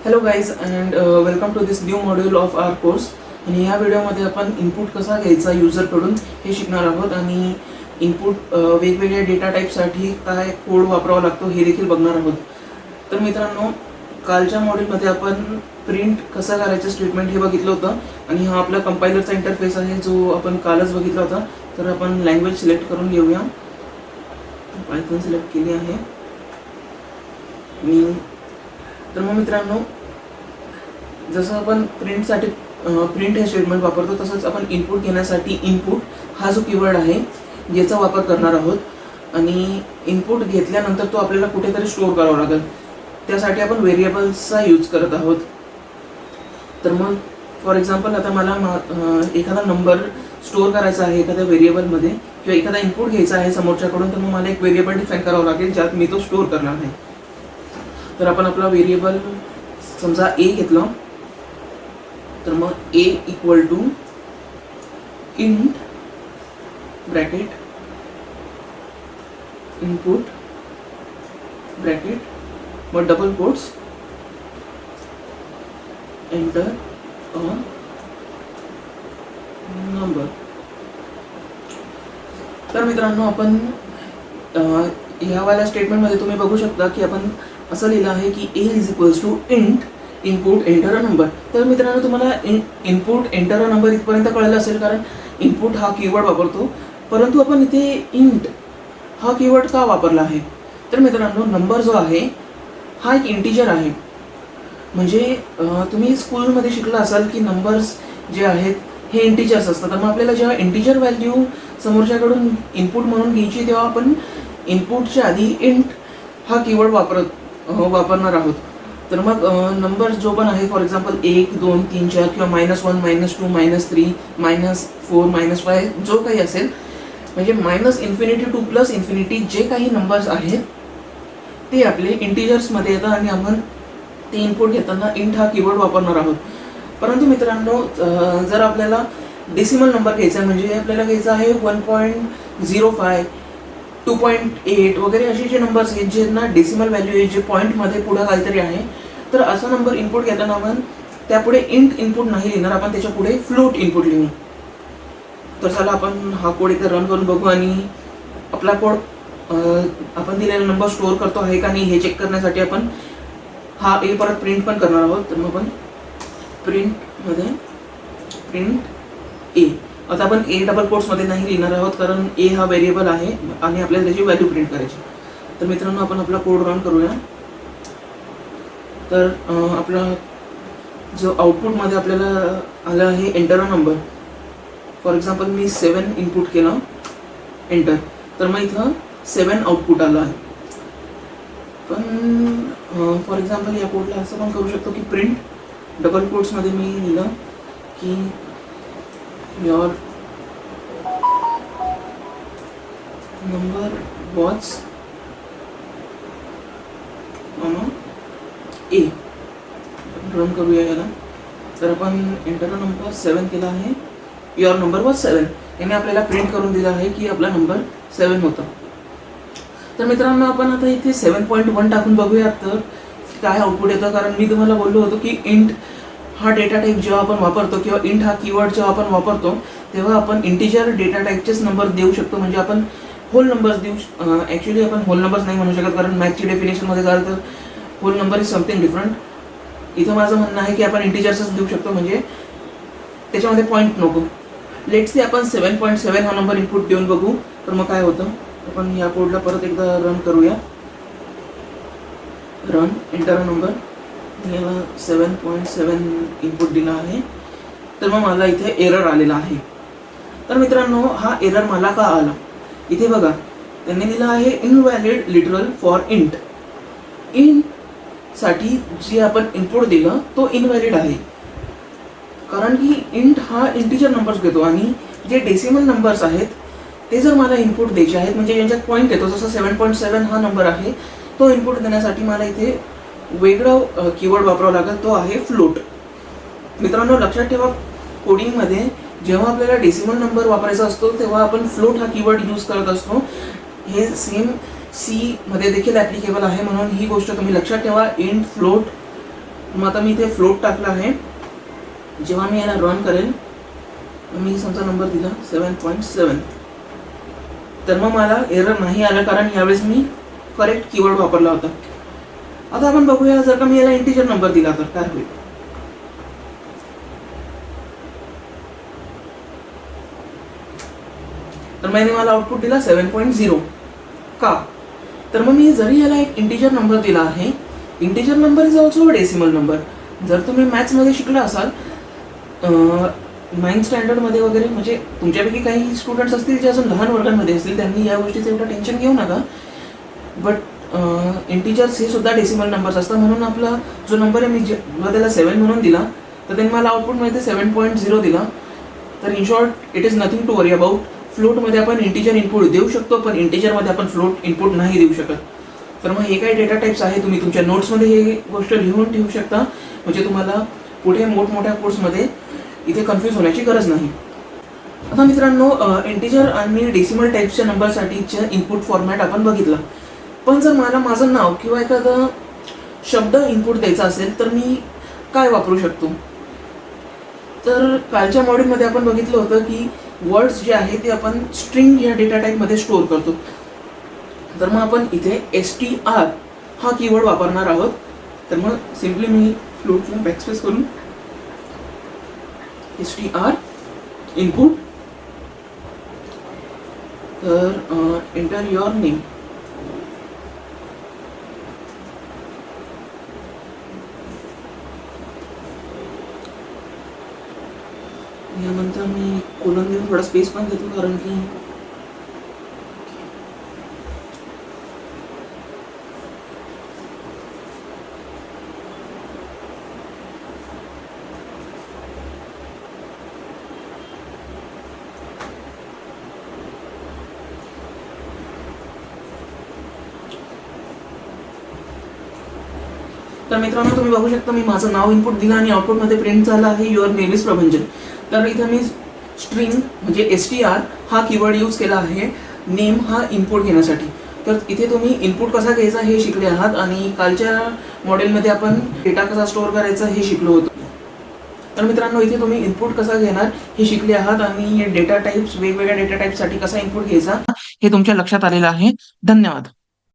Hello guys and welcome to this new module of our course. आणि ह्या व्हिडिओमध्ये आपण इनपुट कसा घ्यायचा यूजरकडून हे शिकणार आहोत आणि इनपुट वेगवेगळ्या डेटा टाईपसाठी काय कोड वापरावा लागतो हे देखील बघणार आहोत. तर मित्रांनो, कालच्या मॉड्यूलमध्ये आपण प्रिंट कसा करायचं स्टेटमेंट हे बघितलं होतं आणि हा आपला कंपायलरचा इंटरफेस आहे जो आपण कालच बघितला होता. तर आपण लँग्वेज सिलेक्ट करून घेऊया. पायथन सिलेक्ट केली आहे मी. तर मग मित्रांनो, जसं आपण प्रिंटसाठी प्रिंट हे स्टेटमेंट वापरतो तसंच आपण इनपुट घेण्यासाठी इनपुट हा जो कीवर्ड आहे याचा वापर करणार आहोत. आणि इनपुट घेतल्यानंतर तो आपल्याला कुठेतरी स्टोअर करावा लागेल. त्यासाठी आपण व्हेरिएबल्सचा यूज करत आहोत. तर मग फॉर एक्झाम्पल आता मला एखादा नंबर स्टोअर करायचा आहे एखाद्या व्हेरिएबलमध्ये किंवा एखादा इनपुट घ्यायचा आहे समोरच्याकडून, तर मग मला एक व्हेरिएबल डिफाईन करावं लागेल ज्यात मी तो स्टोअर करणार आहे. तर आपण आपला व्हेरिएबल समजा ए घेतलं, तर मग a equal to int bracket input bracket मग double quotes enter a number. तर मित्रांनो, आपण ह्यावाल्या स्टेटमेंटमध्ये तुम्ही बघू शकता की आपण असं लिहिलं आहे की a is equals to int input enter a number. तर मित्रांनो, तुम्हाला इनपुट एंटर अ नंबर इथपर्यंत कळलं असेल, कारण इनपुट हा कीवर्ड वापरतो. परंतु आपण इथे इंट हा कीवर्ड का वापरला आहे? तर मित्रांनो, नंबर जो आहे हा एक इंटिजर आहे. म्हणजे तुम्ही स्कूलमध्ये शिकला असाल की नंबर्स जे आहेत हे इंटिजर्स असतात. तर मग आपल्याला जेव्हा इंटिजर व्हॅल्यू समोरच्याकडून इनपुट म्हणून घ्यायची तेव्हा आपण इनपुटच्या आधी इंट हा कीवर्ड वापरणार आहोत. तर मग नंबर जो पण आहे, फॉर एक्झाम्पल 1, 2, 3, 4 किंवा -1, -2, -3, -4, -5 जो काही असेल, म्हणजे -इन्फिनिटी टू +इन्फिनिटी जे काही नंबर्स आहेत ते आपले इंटिजर्समध्ये येतात आणि आपण ते इनपुट घेताना इंट हा कीवर्ड वापरणार आहोत. परंतु मित्रांनो, जर आपल्याला डेसिमल नंबर घ्यायचा आहे, म्हणजे आपल्याला घ्यायचा आहे 1.05, 2.8 वगैरे असे जे नंबर्स आहेत ज्यांना डेसिमल व्हॅल्यू आहे, जे पॉईंटमध्ये पुढं काहीतरी आहे, तर असा नंबर इनपुट घेताना आपण त्यापुढे इंट इनपुट नाही लिहिणार, आपण त्याच्या पुढे फ्लोट इनपुट लिहू. तर चला आपण हा कोड इथे रन करून बघू आणि आपला कोड आपण दिलेला नंबर स्टोअर करतो आहे का नाही हे चेक करण्यासाठी आपण हा ए परत प्रिंट पण करणार आहोत. तर मग आपण प्रिंटमध्ये प्रिंट ए, आता आपण ए डबल कोट्समध्ये नाही लिहिणार आहोत कारण ए हा व्हेरिएबल आहे आणि आपल्याला त्याची व्हॅल्यू प्रिंट करायची. तर मित्रांनो, आपण आपला कोड रन करूया. तर आपला जो आउटपुटमध्ये आपल्याला आलं आहे enter a number, for example me 7 input केलं एंटर, तर मग इथं 7 आउटपुट आलं आहे. पण फॉर एक्झाम्पल या कोडला असं पण करू शकतो की प्रिंट डबल कोट्समध्ये मी लिहिलं की your number was a. Run करूया याला. तर आपण एंटर नंबर 7 केला आहे. युअर नंबर वॉज 7 याने आपल्याला प्रिंट करून दिला आहे की आपला नंबर 7 होता. तर मित्रांनो, आपण आता इथे 7.1 टाकून बघूया तर काय आउटपुट येतं. कारण मी तुम्हाला बोललो होतो की इंट हा डेटा टाईप जेव्हा आपण वापरतो किंवा इंट हा कीवर्ड जेव्हा आपण वापरतो तेव्हा आपण इंटिजर डेटा टाईपचेच नंबर देऊ शकतो. म्हणजे आपण होल नंबर्स देऊ. ॲक्च्युली आपण होल नंबर्स नाही म्हणू शकत कारण मॅथची डेफिनेशनमध्ये झालं तर whole number is something different. इथं माझं म्हणणं आहे की आपण इंटिजर्सच देऊ शकतो, म्हणजे त्याच्यामध्ये पॉईंट नको. लेट्स से आपण 7.7 हा नंबर इनपुट देऊन बघू तर मग काय होतं. आपण या कोडला परत एकदा रन करूया. रन एंटर नंबर, याला 7.7 इनपुट दिला आहे. तर मग मला इथे एरर आलेला आहे. तर मित्रांनो, हा एरर मला का आला इथे बघा. त्यांनी दिलं आहे invalid literal for int. Int साठी जे आपण इनपुट दिलं तो इनव्हॅलिड आहे, कारण की इंट हा इंटिजर नंबर्स घेतो आणि जे डेसिमल नंबर्स आहेत ते जर मला इनपुट द्यायचे आहेत, म्हणजे यांच्यात पॉईंट येतो, जसं 7.7 हा नंबर आहे, तो इनपुट देण्यासाठी मला इथे वेगळा कीवर्ड वापरावा लागेल, तो आहे फ्लोट. मित्रांनो, लक्षात ठेवा, कोडिंगमध्ये जेव्हा आपल्याला डेसिमल नंबर वापरायचा असतो तेव्हा आपण फ्लोट हा कीवर्ड यूज करत असतो. हे सेम सी मध्ये देखील ॲप्लिकेबल आहे, म्हणून ही गोष्ट तुम्ही लक्षात ठेवा. इंट फ्लोट मग आता मी इथे फ्लोट टाकला आहे. जेव्हा मी याला रन करेल, मी समजा नंबर दिला 7.7, तर मग मला एरर नाही आलं, कारण यावेळेस मी करेक्ट कीवर्ड वापरला होता. आता आपण बघूया, जर का मी याला इंटिजर नंबर दिला तर काय होईल. तर मैंने मला आउटपुट दिला 7.0. का? तर मग मी जरी याला एक इंटिजर नंबर दिला आहे, integer number is also a decimal number. जर तुम्ही मॅथ्समध्ये शिकला असाल 9th स्टँडर्डमध्ये वगैरे, म्हणजे तुमच्यापैकी काही स्टुडंट्स असतील जे अजून लहान वर्गांमध्ये असतील, त्यांनी या गोष्टीचं एवढं टेन्शन घेऊ नका. बट इंटिजर्स हे सुद्धा डेसिमल नंबर्स असतात. म्हणून आपला जो नंबर आहे, मी जेव्हा त्याला 7 म्हणून दिला, तर त्यांनी मला आउटपुटमध्ये 7.0 दिला. तर in short, it is nothing to worry about. फ्लोटमध्ये आपण इंटिजर इनपुट देऊ शकतो, पण इंटिजरमध्ये आपण फ्लोट इनपुट नाही देऊ शकत. तर मग हे काही डेटा टाईप्स आहे, तुम्ही तुमच्या नोट्समध्ये हे गोष्ट लिहून ठेवू शकता, म्हणजे तुम्हाला पुढे मोठमोठ्या कोर्समध्ये इथे कन्फ्यूज होण्याची गरज नाही. आता मित्रांनो, इंटिजर आणि डेसिमल टाईप्सच्या नंबरसाठीच्या इनपुट फॉर्मॅट आपण बघितला. पण जर मला माझं नाव किंवा एखादा शब्द इनपुट द्यायचा असेल, तर मी काय वापरू शकतो. तर कालच्या मॉड्यूलमध्ये आपण बघितलं होतं की वर्ड्स जे आहे ते आपण स्ट्रिंग या डेटा टाईपमध्ये स्टोअर करतो. तर मग आपण इथे str हा कीवर्ड वापरणार आहोत. तर मग सिम्पली मी फ्लोटला बॅकस्पेस करून str इनपुट, तर एंटर युअर नेम. यानंतर मी कोलन देऊन थोडा स्पेस पण देतो, कारण की तर मित्रांनो, तुम्ही बघू शकता, मी माझं नाव इनपुट दिलं आणि आउटपुटमध्ये प्रिंट झालं आहे युअर नेम इज प्रभंजन. तर इथं मी स्ट्रिंग म्हणजे str हा कीवर्ड यूज केला आहे नेम हा इनपुट घेण्यासाठी. तर इथे तुम्ही इनपुट कसा घ्यायचा हे शिकले आहात, आणि कालच्या मॉडेलमध्ये आपण डेटा कसा स्टोअर करायचा हे शिकलो होतो. तर मित्रांनो, इथे तुम्ही इनपुट कसा घेणार हे शिकले आहात, आणि डेटा टाईप्स, वेगवेगळ्या डेटा टाईपसाठी कसा इनपुट घ्यायचा हे तुमच्या लक्षात आलेलं आहे. धन्यवाद.